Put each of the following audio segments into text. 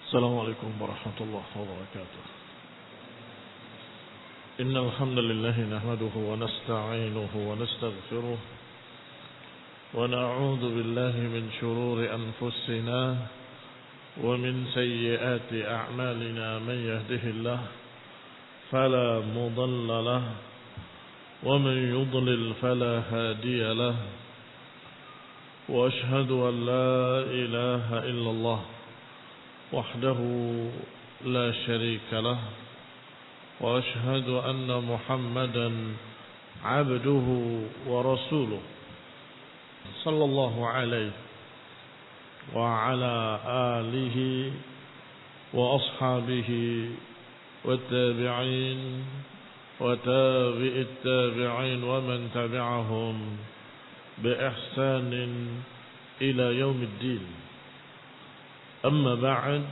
السلام عليكم ورحمة الله وبركاته. إن الحمد لله نحمده ونستعينه ونستغفره ونعوذ بالله من شرور أنفسنا ومن سيئات أعمالنا. من يهده الله فلا مضل له ومن يضلل فلا هادي له، وأشهد أن لا إله إلا الله وحده لا شريك له، وأشهد أن محمدا عبده ورسوله صلى الله عليه وعلى آله وأصحابه والتابعين وتابع التابعين ومن تبعهم بإحسان إلى يوم الدين. أما بعد،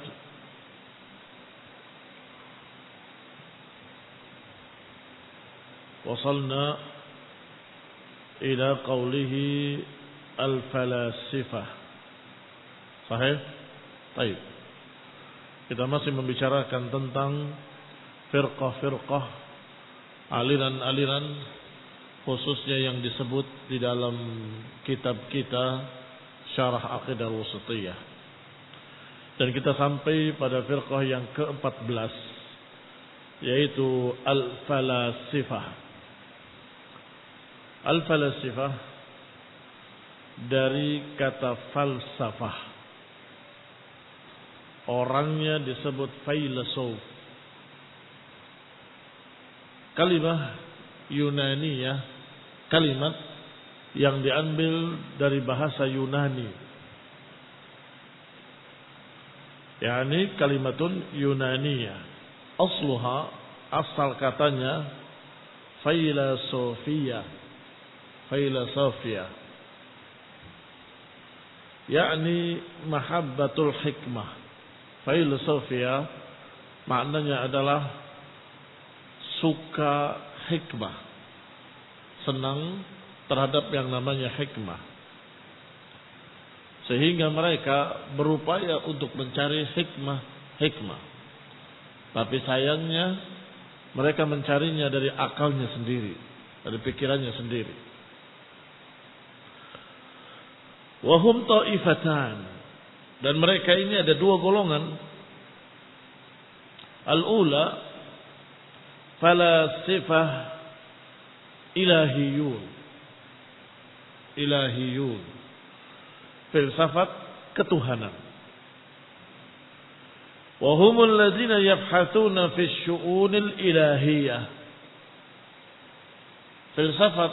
وصلنا إلى قوله الفلاسفة. Sahih? Baik. Kita masih membicarakan tentang firqah-firqah, aliran-aliran, khususnya yang disebut di dalam kitab kita Syarah Aqidah Al-Wasithiyah. Dan kita sampai pada firqah yang ke-14, yaitu Al-Falasifah. Al-Falasifah dari kata falsafah. Orangnya disebut filosof. Kalimat Yunaniyah, kalimat yang diambil dari bahasa Yunani. Yani kalimatun Yunaniyah. Asluha, asal katanya filosofia. Filosofia. Yani mahabbatul hikmah. Filosofia maknanya adalah suka hikmah. Senang terhadap yang namanya hikmah. Sehingga mereka berupaya untuk mencari hikmah. Tapi sayangnya mereka mencarinya dari akalnya sendiri, dari pikirannya sendiri. Wahum ta'ifatan. Dan mereka ini ada dua golongan. Al-ula falasifah ilahiyun. Filsafat ketuhanan. Wa humul ladzina yabhatsuna fi syu'unil ilahiyah. Filsafat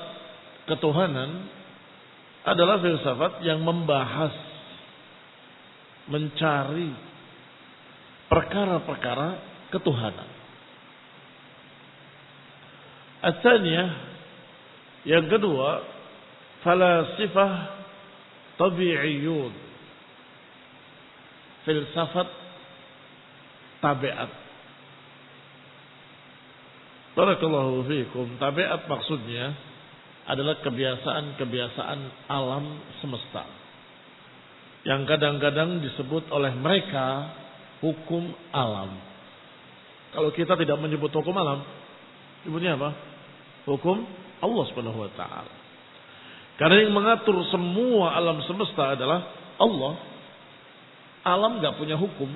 ketuhanan adalah filsafat yang membahas, mencari perkara-perkara ketuhanan. Ats-tsaniyah, yang kedua, falasifah tabi'iyun. Filsafat tabiat. Barakallahu fiikum. Tabiat maksudnya adalah kebiasaan-kebiasaan alam semesta, yang kadang-kadang disebut oleh mereka hukum alam. Kalau kita tidak menyebut hukum alam, sebutnya apa? Hukum Allah Subhanahu wa taala. Karena yang mengatur semua alam semesta adalah Allah. Alam enggak punya hukum.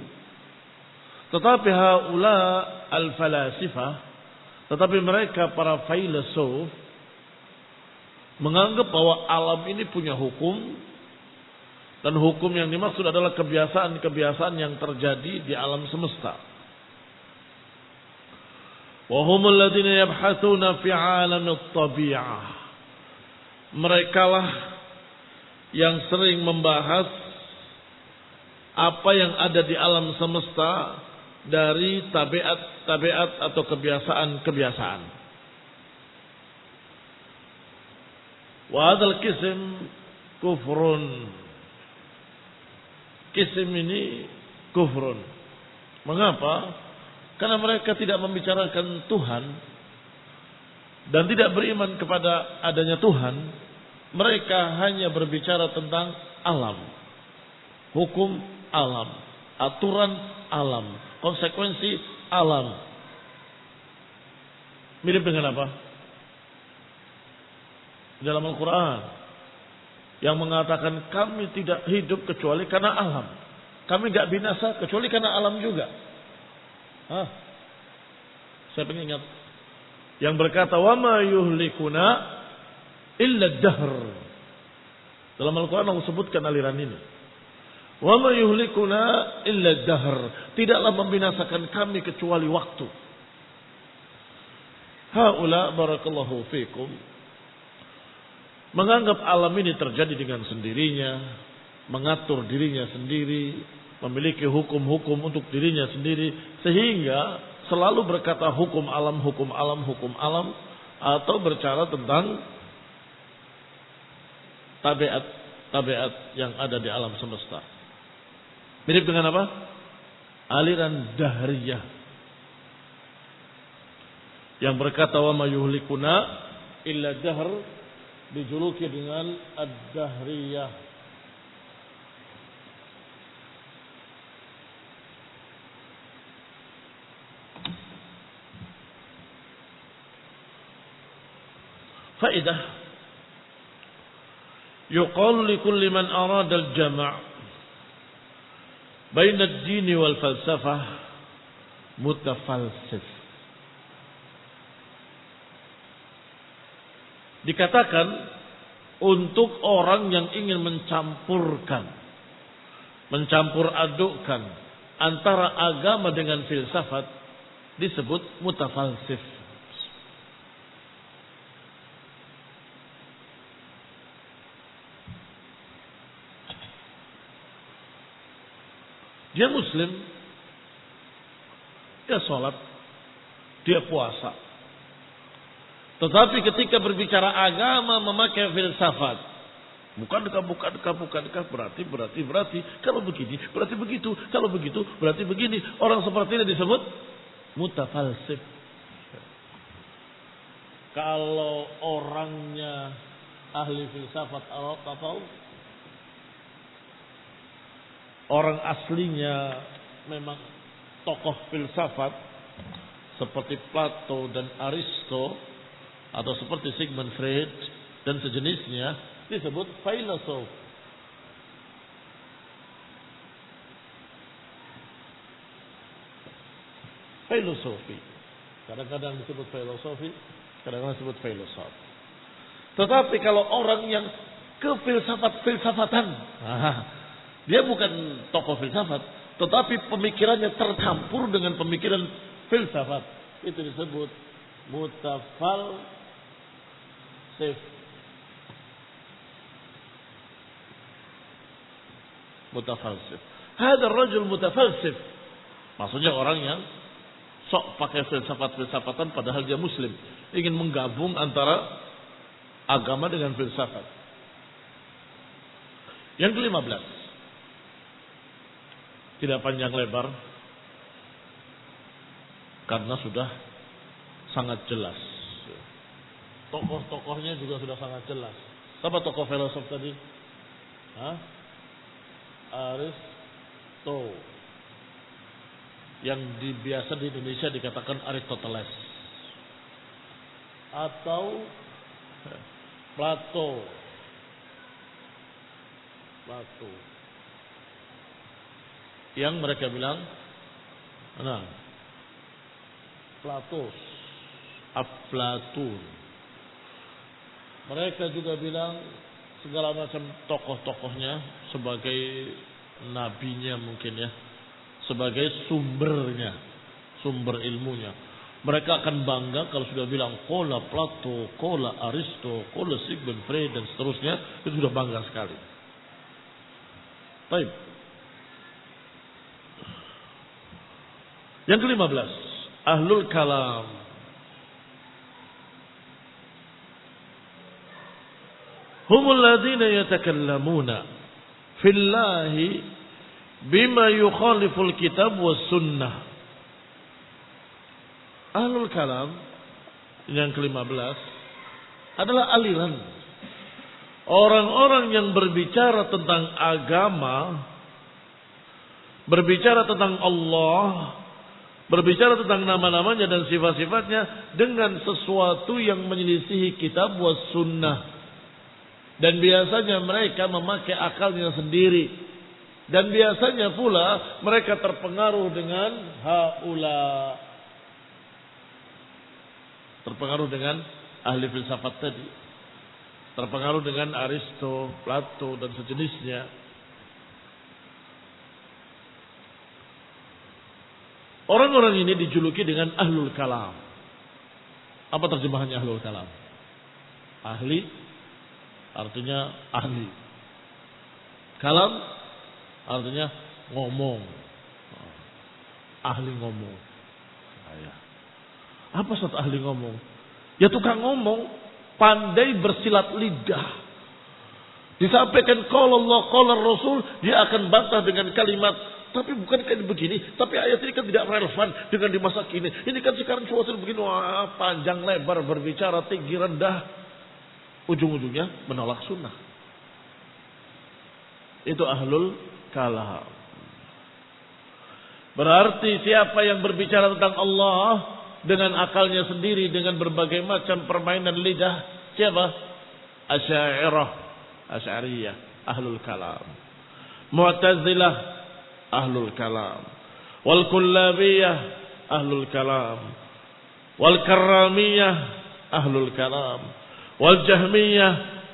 Tetapi haula al-falasifah, tetapi mereka para filosof menganggap bahwa alam ini punya hukum, dan hukum yang dimaksud adalah kebiasaan-kebiasaan yang terjadi di alam semesta. Wa humul ladzina yabhatsuna fi 'alamit tabi'ah. Merekalah yang sering membahas apa yang ada di alam semesta dari tabiat atau kebiasaan-kebiasaan. Wa hadzal qism kufrun. Qism ini kufrun. Mengapa? Karena mereka tidak membicarakan Tuhan dan tidak beriman kepada adanya Tuhan. Mereka hanya berbicara tentang alam, hukum alam. aturan alam, konsekuensi alam. Mirip dengan apa? Dalam Al-Quran yang mengatakan kami tidak hidup kecuali karena alam. Kami gak binasa kecuali karena alam juga. Saya pengen ingat yang berkata wa ma yuhlikuna illa dahr. Dalam Al-Quran Allah sebutkan aliran ini. Wa ma yuhlikuna illa dahr. Tidaklah membinasakan kami kecuali waktu. Haula barakallahu fikum menganggap alam ini terjadi dengan sendirinya, mengatur dirinya sendiri, memiliki hukum-hukum untuk dirinya sendiri, sehingga selalu berkata hukum alam, hukum alam, hukum alam, atau bercara tentang tabiat yang ada di alam semesta. Mirip dengan apa? Aliran dahriyah yang berkata wa ma yuhlikuna illa dahr, dijuluki dengan ad-dahriyah. Faedah, yuqalu likulli man arada al-jama' baina ad-din wal falsafah mutafalsif. Dikatakan untuk orang yang ingin mencampur adukkan antara agama dengan filsafat disebut mutafalsif. Dia muslim, dia sholat, dia puasa. Tetapi ketika berbicara agama memakai filsafat. Bukankah berarti. Kalau begini, berarti begitu. Kalau begitu, berarti begini. Orang seperti ini disebut mutafalsif. Kalau orangnya ahli filsafat atau orang aslinya memang tokoh filsafat seperti Plato dan Aristo, atau seperti Sigmund Freud dan sejenisnya, disebut filosof. Filosofi. Kadang-kadang disebut filosofi, kadang-kadang disebut filosof. Tetapi kalau orang yang ke filsafat-filsafatan, dia bukan tokoh filsafat, tetapi pemikirannya tercampur dengan pemikiran filsafat. Itu disebut mutafalsif. Mutafalsif. Hadar rajul mutafalsif. Maksudnya orang yang sok pakai filsafat-filsafatan padahal dia muslim. Ingin menggabung antara agama dengan filsafat. Yang ke-15. Tidak panjang lebar. Karena sudah sangat jelas. Tokoh-tokohnya juga sudah sangat jelas. Siapa tokoh filosof tadi? Aristo. Yang biasa di Indonesia dikatakan Aristoteles. Atau Plato. Yang mereka bilang, Platos, Aflatun. Mereka juga bilang segala macam tokoh-tokohnya sebagai nabinya mungkin ya, sebagai sumbernya, sumber ilmunya. Mereka akan bangga kalau sudah bilang kola Plato, kola Aristo, kola Sigmund Freud dan seterusnya, itu sudah bangga sekali. Baik. Yang ke-15, ahlul kalam. Humul ladzina yatakallamuna fillahi bima yukhaliful kitab was sunnah. Ahlul kalam yang ke-15 adalah aliran orang-orang yang berbicara tentang agama berbicara tentang Allah, berbicara tentang nama-namanya dan sifat-sifatnya dengan sesuatu yang menyelisihi kitab was sunnah. Dan biasanya mereka memakai akalnya sendiri. Dan biasanya pula mereka terpengaruh dengan haula. Terpengaruh dengan ahli filsafat tadi. Terpengaruh dengan Aristo, Plato dan sejenisnya. Orang-orang ini dijuluki dengan ahlul kalam. Apa terjemahannya ahlul kalam? Ahli artinya ahli. Kalam artinya ngomong. Ahli ngomong. Apa maksud ahli ngomong? Ya tukang ngomong, pandai bersilat lidah. Disampaikan qala Allah, qala Rasul, dia akan bantah dengan kalimat, tapi bukan kayak begini, tapi ayat ini kan tidak relevan dengan di masa kini. Ini kan sekarang suasana begini, wah, panjang lebar berbicara tinggi rendah. Ujung-ujungnya menolak sunnah. Itu ahlul kalam. Berarti siapa yang berbicara tentang Allah dengan akalnya sendiri, dengan berbagai macam permainan lidah, siapa? Asy'ariyah, Asy'ariyah, ahlul kalam. Mu'tazilah, ahlul kalam. Wal kullabiyah, ahlul kalam. Wal karramiyah, ahlul kalam. Wal jahmiyah,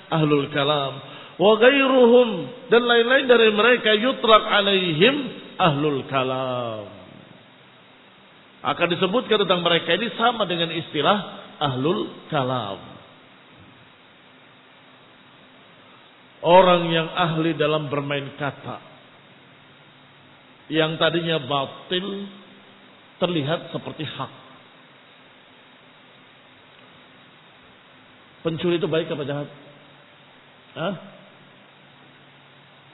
ahlul kalam. Wa ghairuhum, dan lain-lain dari mereka yutlaq alaihim ahlul kalam. Akan disebutkan tentang mereka ini sama dengan istilah ahlul kalam. Orang yang ahli dalam bermain kata. Yang tadinya batil terlihat seperti hak. Pencuri itu baik apa jahat? Hah?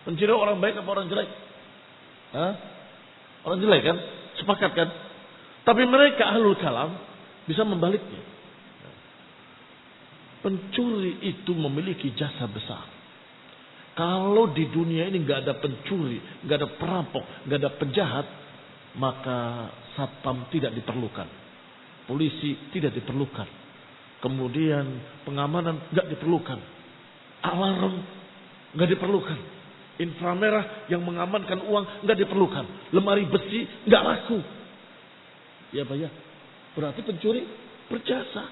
Pencuri orang baik apa orang jelek? Hah? Orang jelek kan? Sepakat kan? Tapi mereka ahlul kalam bisa membaliknya. Pencuri itu memiliki jasa besar. Kalau di dunia ini nggak ada pencuri, nggak ada perampok, nggak ada penjahat, maka satpam tidak diperlukan, polisi tidak diperlukan, kemudian pengamanan nggak diperlukan, alarm nggak diperlukan, inframerah yang mengamankan uang nggak diperlukan, lemari besi nggak laku. Ya Pak ya, berarti pencuri berjasa.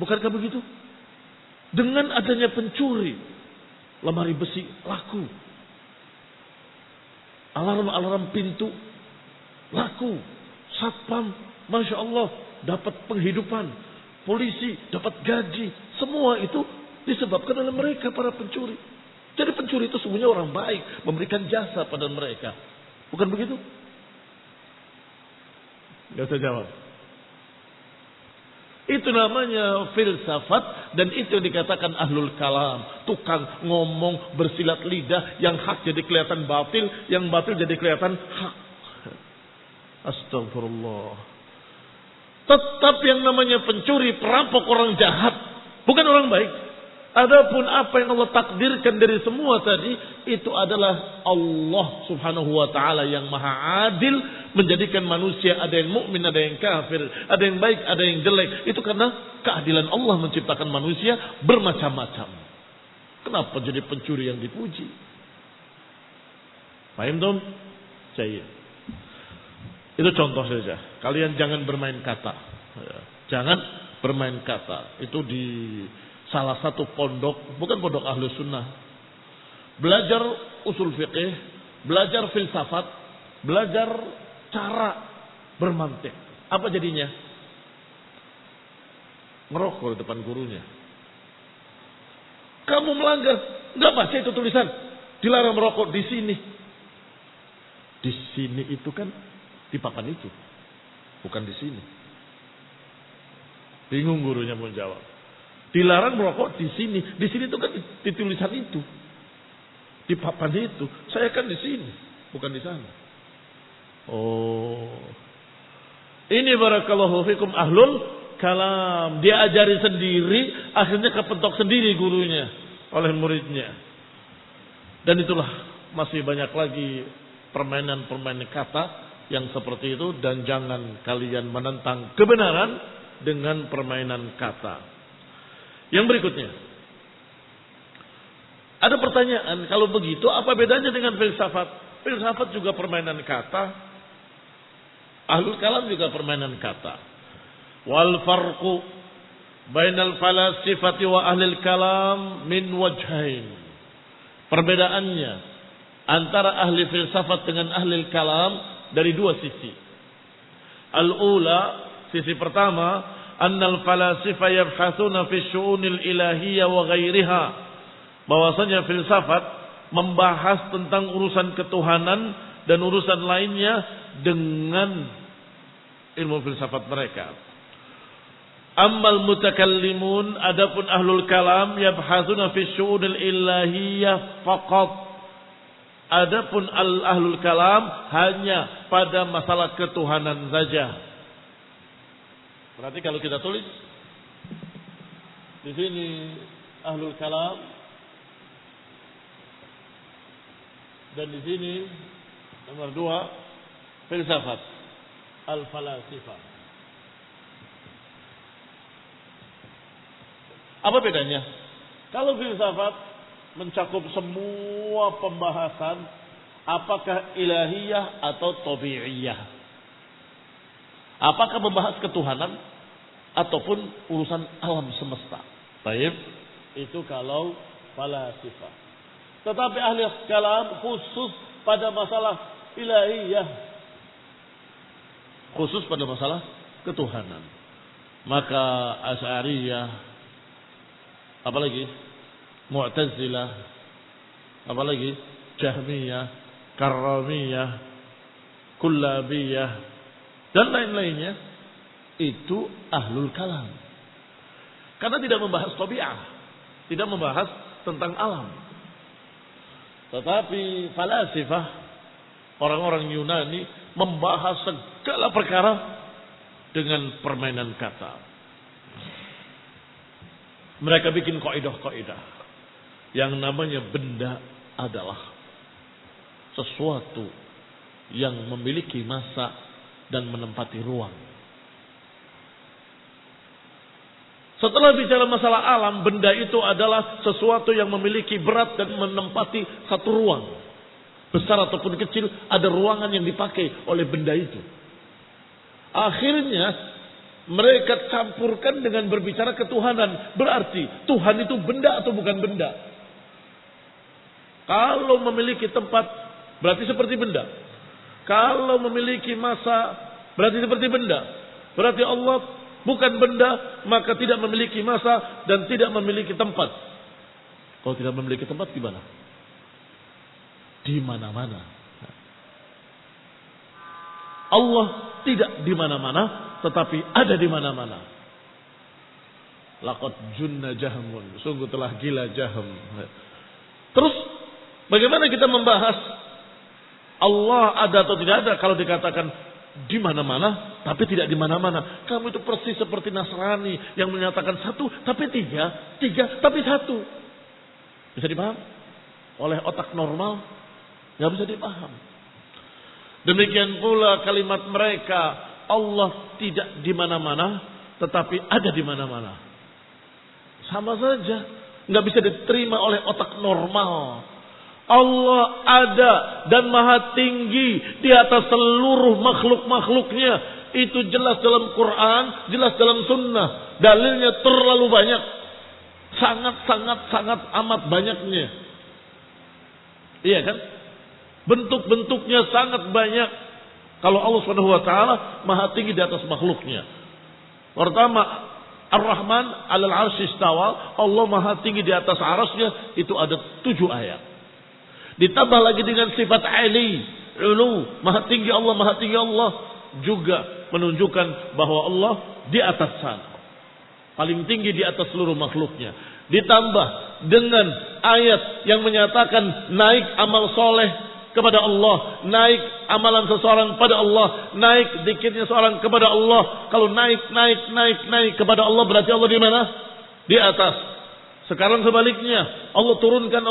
Bukankah begitu? Dengan adanya pencuri, lemari besi laku, alarm-alarm pintu laku, satpam, masya Allah, dapat penghidupan, polisi dapat gaji, semua itu disebabkan oleh mereka para pencuri. Jadi pencuri itu semuanya orang baik, memberikan jasa pada mereka, bukan begitu? Gak usah jawab. Itu namanya filsafat, dan itu yang dikatakan ahlul kalam. Tukang ngomong bersilat lidah, yang hak jadi kelihatan batil, yang batil jadi kelihatan hak. Astagfirullah. Tetap yang namanya pencuri, perampok, orang jahat, bukan orang baik. Adapun apa yang Allah takdirkan dari semua tadi, itu adalah Allah subhanahu wa ta'ala yang maha adil, menjadikan manusia ada yang mukmin, ada yang kafir, ada yang baik, ada yang jelek. Itu karena keadilan Allah menciptakan manusia bermacam-macam. Kenapa jadi pencuri yang dipuji? Paham dong? Saya. Itu contoh saja. Kalian jangan bermain kata. Jangan bermain kata. Itu di salah satu pondok, bukan pondok ahlu sunnah. Belajar usul fiqih, belajar filsafat, belajar cara bermantik. Apa jadinya? Ngerokok di depan gurunya. Kamu melanggar, nggak baca itu tulisan, dilarang merokok di sini. Di sini itu kan di papan itu, bukan di sini. Bingung gurunya mau jawab. Dilarang merokok di sini itu kan di tulisan itu, di papan itu. Saya kan di sini, bukan di sana. Oh, ini barakallahu fikum ahlul kalam. Dia ajari sendiri, akhirnya kepentok sendiri gurunya oleh muridnya. Dan itulah masih banyak lagi permainan-permainan kata yang seperti itu, dan jangan kalian menentang kebenaran dengan permainan kata. Yang berikutnya, ada pertanyaan, kalau begitu apa bedanya dengan filsafat? Filsafat juga permainan kata, ahlul kalam juga permainan kata. Wal farqu bainal falasifati wa ahlil kalam min wajhain. Perbedaannya antara ahli filsafat dengan ahli kalam dari dua sisi. Al-ula, sisi pertama, annal falasifa yabhatsuna fi syu'unil ilahiyyah wa ghairiha. Bahwasanya filsafat membahas tentang urusan ketuhanan dan urusan lainnya dengan ilmu filsafat mereka. Ammal mutakallimun, adapun ahlul kalam, yabhatsuna fi syu'unil ilahiyyah faqat. Adapun ahlul kalam hanya pada masalah ketuhanan saja. Berarti kalau kita tulis di sini ahlul kalam, dan di sini nomor 2 filsafat, al-falasifah. Apa bedanya? Kalau filsafat mencakup semua pembahasan, apakah ilahiyah atau tabi'iyah. Apakah membahas ketuhanan ataupun urusan alam semesta. Baik, itu kalau falasifah. Tetapi ahli kalam khusus pada masalah ilahiyah, khusus pada masalah ketuhanan. Maka Asy'ariyah, apalagi Mu'tazilah, apalagi Jahmiyah, Karramiyah, Kullabiyah, dan lain-lainnya, itu ahlul kalam. Karena tidak membahas tabi'ah, tidak membahas tentang alam. Tetapi falasifah, orang-orang Yunani, membahas segala perkara dengan permainan kata. Mereka bikin kaidah-kaidah. Yang namanya benda adalah sesuatu yang memiliki massa dan menempati ruang. Setelah bicara masalah alam, benda itu adalah sesuatu yang memiliki berat dan menempati satu ruang. Besar ataupun kecil, ada ruangan yang dipakai oleh benda itu. Akhirnya mereka campurkan dengan berbicara ketuhanan. Berarti Tuhan itu benda atau bukan benda? Kalau memiliki tempat, berarti seperti benda. Kalau memiliki massa, berarti seperti benda. Berarti Allah bukan benda, maka tidak memiliki massa dan tidak memiliki tempat. Kalau tidak memiliki tempat, di mana? Di mana-mana. Allah tidak di mana-mana, tetapi ada di mana-mana. Laqad junna Jahmun, sungguh telah gila Jahm. Terus bagaimana kita membahas Allah ada atau tidak ada kalau dikatakan di mana-mana tapi tidak di mana-mana? Kamu itu persis seperti Nasrani yang menyatakan satu tapi tiga, tiga tapi satu. Bisa dipaham? Oleh otak normal nggak bisa dipaham. Demikian pula kalimat mereka, Allah tidak di mana-mana, tetapi ada di mana-mana. Sama saja, nggak bisa diterima oleh otak normal. Allah ada dan maha tinggi di atas seluruh makhluk-makhluknya. Itu jelas dalam Quran, jelas dalam Sunnah. Dalilnya terlalu banyak, sangat amat banyaknya. Iya kan? Bentuk-bentuknya sangat banyak. Kalau Allah Subhanahu wa taala maha tinggi di atas makhluknya. Pertama, Ar-Rahman 'alal 'arsy istawa, Allah maha tinggi di atas arasnya, itu ada 7 ayat. Ditambah lagi dengan sifat Ali, ulu, maha tinggi Allah juga menunjukkan bahwa Allah di atas sana. Paling tinggi di atas seluruh makhluknya. Ditambah dengan ayat yang menyatakan naik amal soleh kepada Allah, naik amalan seseorang pada Allah, naik zikirnya seorang kepada Allah. Kalau naik kepada Allah, berarti Allah di mana? Di atas. Sekarang sebaliknya, Allah turunkan.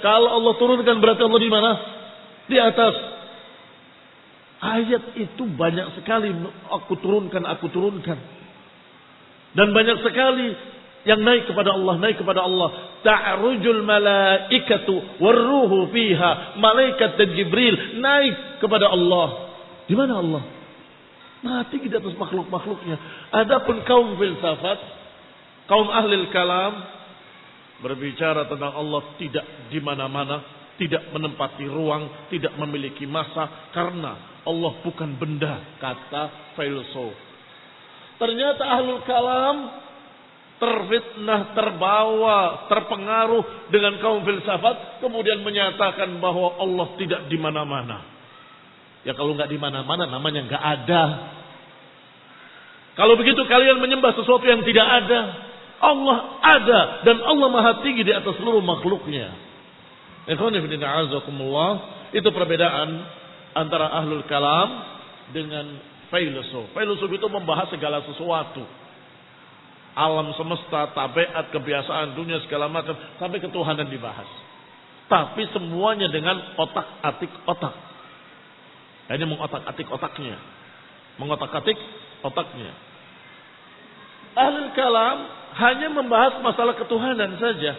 Kalau Allah turunkan, berarti Allah di mana? Di atas ayat itu banyak sekali aku turunkan. Dan banyak sekali yang naik kepada Allah. Ta'rujul malaikatu warruhu fiha. Malaikat dan Jibril naik kepada Allah. Di mana Allah? Mati di atas makhluk-makhluknya. Adapun kaum filsafat, kaum ahli kalam berbicara tentang Allah tidak di mana-mana, tidak menempati ruang, tidak memiliki masa karena Allah bukan benda, kata filsuf. Ternyata ahlul kalam terfitnah, terbawa, terpengaruh dengan kaum filsafat, kemudian menyatakan bahwa Allah tidak di mana-mana. Ya kalau nggak di mana-mana namanya nggak ada. Kalau begitu kalian menyembah sesuatu yang tidak ada. Allah ada dan Allah Maha Tinggi di atas seluruh makhluknya. Ikhwani fillah azakumullah, itu perbedaan antara ahlul kalam dengan filsuf. Filsuf itu membahas segala sesuatu. Alam semesta, tabiat, kebiasaan dunia segala macam sampai ketuhanan dibahas. Tapi semuanya dengan otak-atik otak. Ini mengotak-atik otaknya. Mengotak-atik otaknya. Ahlul kalam hanya membahas masalah ketuhanan saja.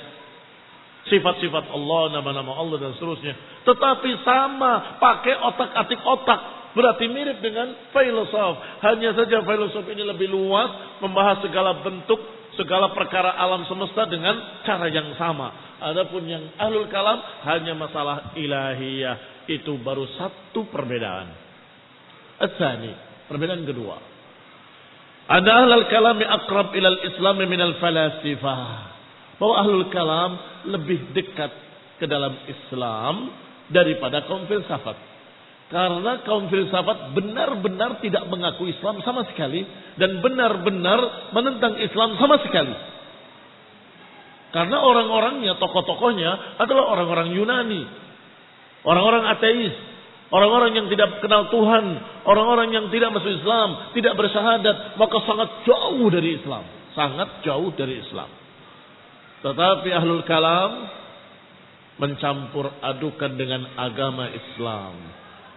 Sifat-sifat Allah, nama-nama Allah dan seterusnya. Tetapi sama, pakai otak-atik otak. Berarti mirip dengan filosof. Hanya saja filosof ini lebih luas, membahas segala bentuk, segala perkara alam semesta dengan cara yang sama. Adapun yang ahlul kalam hanya masalah ilahiyah. Itu baru satu perbedaan. Ats-tsani, perbedaan kedua. Ada ahlul kalami aqrab ilal islami minal falasifah. Bahwa ahlul kalam lebih dekat ke dalam Islam daripada kaum filsafat. Karena kaum filsafat benar-benar tidak mengaku Islam sama sekali. Dan benar-benar menentang Islam sama sekali. Karena orang-orangnya, tokoh-tokohnya adalah orang-orang Yunani. Orang-orang ateis. Orang-orang yang tidak kenal Tuhan. Orang-orang yang tidak masuk Islam. Tidak bersyahadat. Maka sangat jauh dari Islam. Sangat jauh dari Islam. Tetapi ahlul kalam mencampur adukan dengan agama Islam.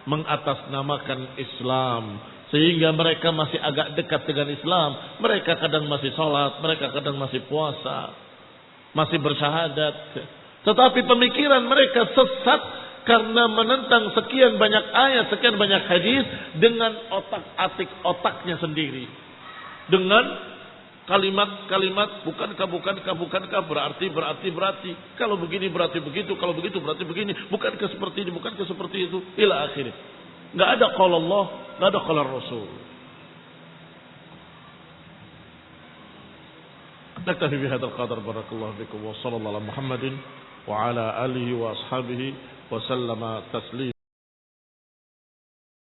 Mengatasnamakan Islam, sehingga mereka masih agak dekat dengan Islam. Mereka kadang masih sholat, mereka kadang masih puasa, masih bersyahadat. Tetapi pemikiran mereka sesat karena menentang sekian banyak ayat, sekian banyak hadis dengan otak-atik otaknya sendiri. Dengan kalimat-kalimat bukankah berarti kalau begini berarti begitu, kalau begitu berarti begini, bukankah seperti ini, bukankah seperti itu, ila akhirnya. Enggak ada qala Allah, enggak ada qala Rasul. Naktafi bihadzal qadar, barakallahu bikum wa sallallahu ala Muhammadin wa ala alihi wa ashabihi wa sallama taslima.